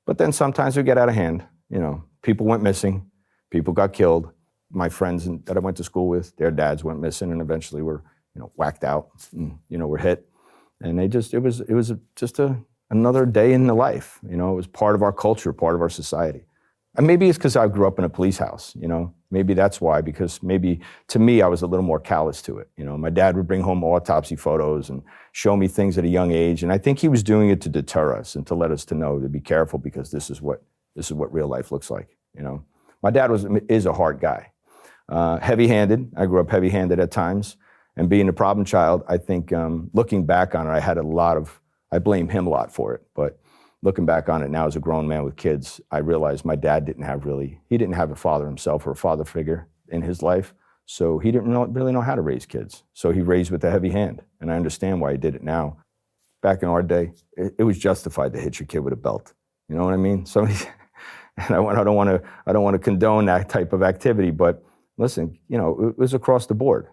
But then sometimes it would get out of hand. People went missing, people got killed. My friends that I went to school with, their dads went missing and eventually were, whacked out and, were hit. And it was just another day in the life. It was part of our culture, part of our society. And maybe it's because I grew up in a police house, maybe that's why, because maybe to me, I was a little more callous to it. My dad would bring home autopsy photos and show me things at a young age. And I think he was doing it to deter us and to let us to know to be careful, because this is what real life looks like. My dad is a hard guy. Heavy-handed. I grew up heavy-handed at times. And being a problem child, I think looking back on it, I blame him a lot for it. But looking back on it now as a grown man with kids, I realized my dad didn't have a father himself or a father figure in his life. So he didn't really know how to raise kids. So he raised with a heavy hand. And I understand why he did it now. Back in our day, it was justified to hit your kid with a belt. You know what I mean? And I don't want to condone that type of activity, but listen, it was across the board.